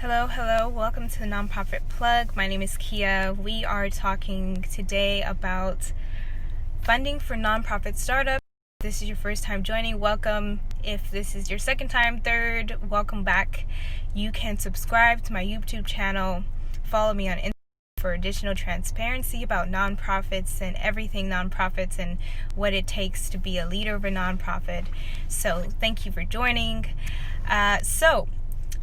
Hello, welcome to the Nonprofit Plug. My name is Kia. We are talking today about funding for nonprofit startups. If this is your first time joining, welcome. If this is your second time, third, welcome back. You can subscribe to my YouTube channel, follow me on Instagram for additional transparency about nonprofits and everything nonprofits and what it takes to be a leader of a nonprofit. So thank you for joining.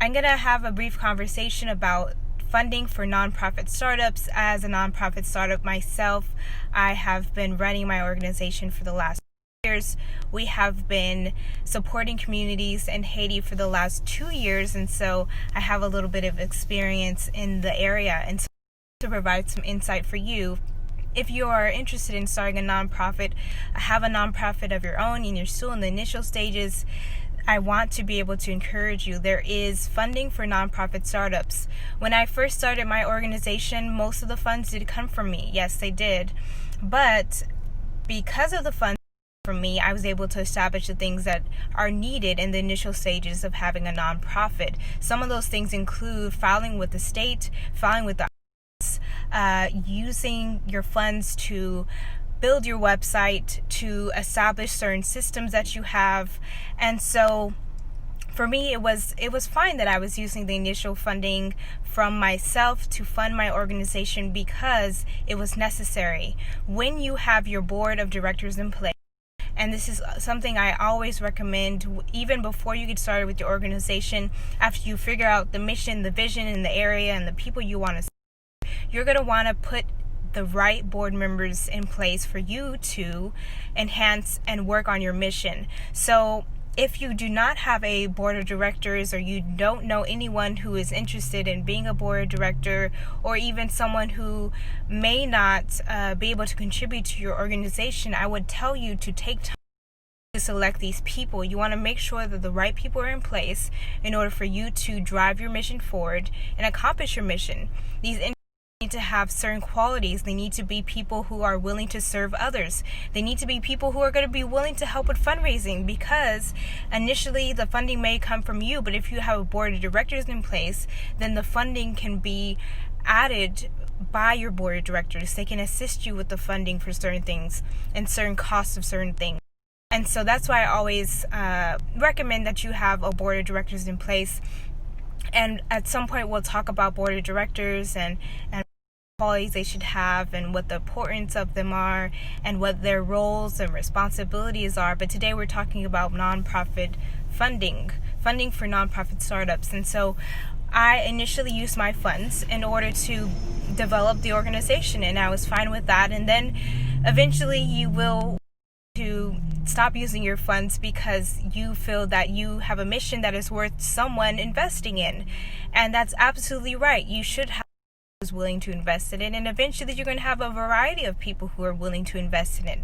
I'm going to have a brief conversation about funding for nonprofit startups. As a nonprofit startup myself, I have been running my organization for the last years. We have been supporting communities in Haiti for the last 2 years, and so I have a little bit of experience in the area, and so to provide some insight for you. If you are interested in starting a nonprofit, have a nonprofit of your own, and you're still in the initial stages, I want to be able to encourage you. There is funding for nonprofit startups. When I first started my organization, most of the funds did come from me. Yes, they did. But because of the funds from me, I was able to establish the things that are needed in the initial stages of having a nonprofit. Some of those things include filing with the state, filing with the using your funds to build your website, to establish certain systems that you have. And so for me, it was fine that I was using the initial funding from myself to fund my organization because it was necessary. When you have your board of directors in place, and this is something I always recommend, even before you get started with your organization, after you figure out the mission, the vision in the area, and the people you want to serve, you're going to want to put the right board members in place for you to enhance and work on your mission. So if you do not have a board of directors, or you don't know anyone who is interested in being a board director, or even someone who may not be able to contribute to your organization, I would tell you to take time to select these people. You want to make sure that the right people are in place in order for you to drive your mission forward and accomplish your mission. These need to have certain qualities. They need to be people who are willing to serve others. They need to be people who are going to be willing to help with fundraising, because initially the funding may come from you, but if you have a board of directors in place, then the funding can be added by your board of directors. They can assist you with the funding for certain things and certain costs of certain things. And so that's why I always recommend that you have a board of directors in place. And at some point we'll talk about board of directors and qualities they should have, and what the importance of them are, and what their roles and responsibilities are. But today we're talking about nonprofit funding for nonprofit startups. And so I initially used my funds in order to develop the organization, and I was fine with that. And then eventually you will to stop using your funds because you feel that you have a mission that is worth someone investing in. And that's absolutely right. You should have is willing to invest in it, and eventually you're going to have a variety of people who are willing to invest in it.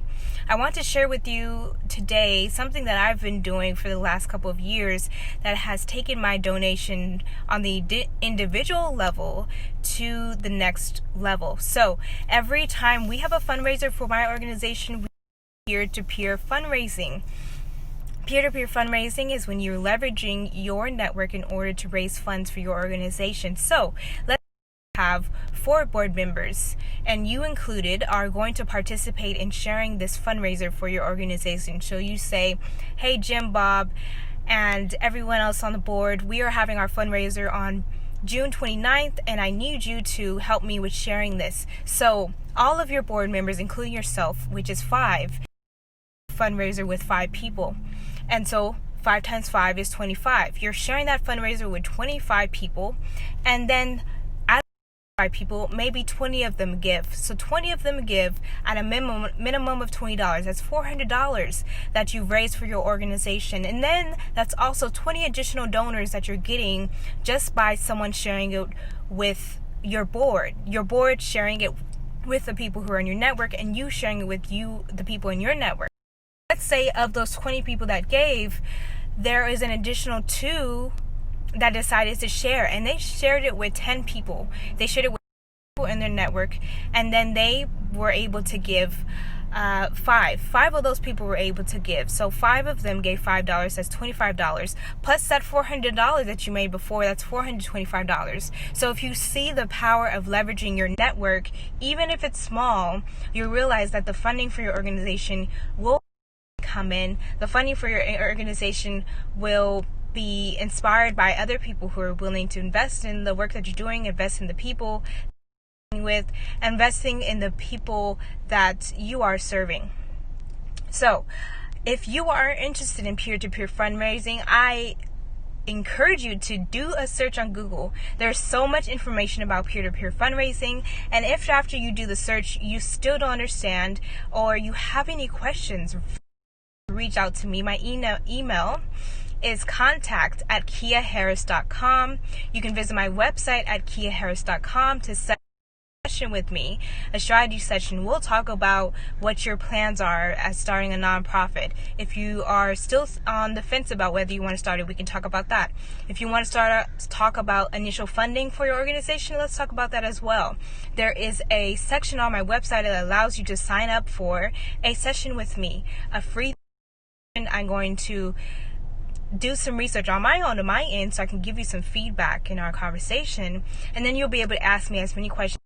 I want to share with you today something that I've been doing for the last couple of years that has taken my donation on the individual level to the next level. So every time we have a fundraiser for my organization, we do peer-to-peer fundraising. Peer-to-peer fundraising is when you're leveraging your network in order to raise funds for your organization. So let's have 4 board members, and you included, are going to participate in sharing this fundraiser for your organization. So you say, hey Jim, Bob, and everyone else on the board, we are having our fundraiser on June 29th, and I need you to help me with sharing this. So all of your board members, including yourself, which is 5, fundraiser with 5 people. And so 5 times 5 is 25. You're sharing that fundraiser with 25 people, and then people, maybe 20 of them give. So 20 of them give at a minimum of $20. That's $400 that you've raised for your organization. And then that's also 20 additional donors that you're getting just by someone sharing it with your board sharing it with the people who are in your network, and you sharing it with the people in your network. Let's say of those 20 people that gave, there is an additional 2 that decided to share, and they shared it with 10 people. They shared it with people in their network, and then they were able to give five of those people were able to give. So 5 of them gave $5. That's $25. Plus that $400 that you made before, that's $425. So if you see the power of leveraging your network, even if it's small, you realize that the funding for your organization will come in. The funding for your organization will be inspired by other people who are willing to invest in the work that you're doing, invest in the people with, investing in the people that you are serving. So if you are interested in peer-to-peer fundraising, I encourage you to do a search on Google. There's so much information about peer-to-peer fundraising, and if after you do the search you still don't understand or you have any questions, reach out to me. My email is contact@kiaharris.com. You can visit my website at kiaharris.com to set with me, a strategy session. We'll talk about what your plans are as starting a nonprofit. If you are still on the fence about whether you want to start it, we can talk about that. If you want to talk about initial funding for your organization, let's talk about that as well. There is a section on my website that allows you to sign up for a session with me, a free session. I'm going to do some research on my own, on my end, so I can give you some feedback in our conversation, and then you'll be able to ask me as many questions.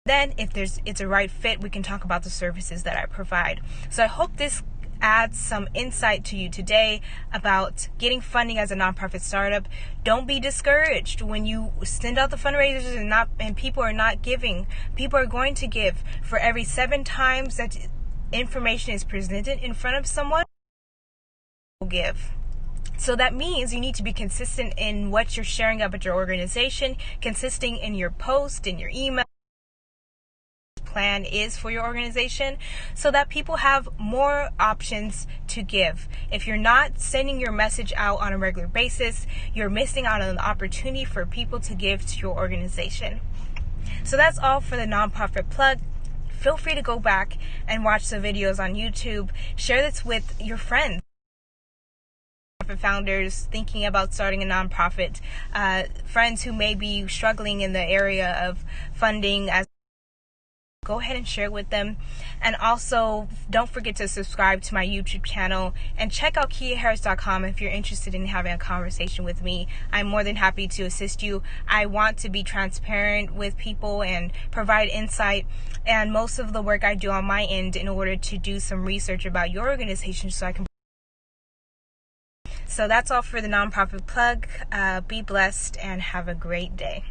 Then if it's a right fit, we can talk about the services that I provide. So I hope this adds some insight to you today about getting funding as a nonprofit startup. Don't be discouraged when you send out the fundraisers and people are not giving. People are going to give. For every 7 times that information is presented in front of someone, will give. So that means you need to be consistent in what you're sharing up at your organization, consistent in your post, in your email plan is for your organization, so that people have more options to give. If you're not sending your message out on a regular basis, you're missing out on an opportunity for people to give to your organization. So that's all for the nonprofit plug. Feel free to go back and watch the videos on YouTube. Share this with your friends, founders thinking about starting a nonprofit, friends who may be struggling in the area of funding. Go ahead and share it with them. And also, don't forget to subscribe to my YouTube channel and check out kiaharris.com if you're interested in having a conversation with me. I'm more than happy to assist you. I want to be transparent with people and provide insight, and most of the work I do on my end in order to do some research about your organization so I can. So that's all for the nonprofit plug. Be blessed and have a great day.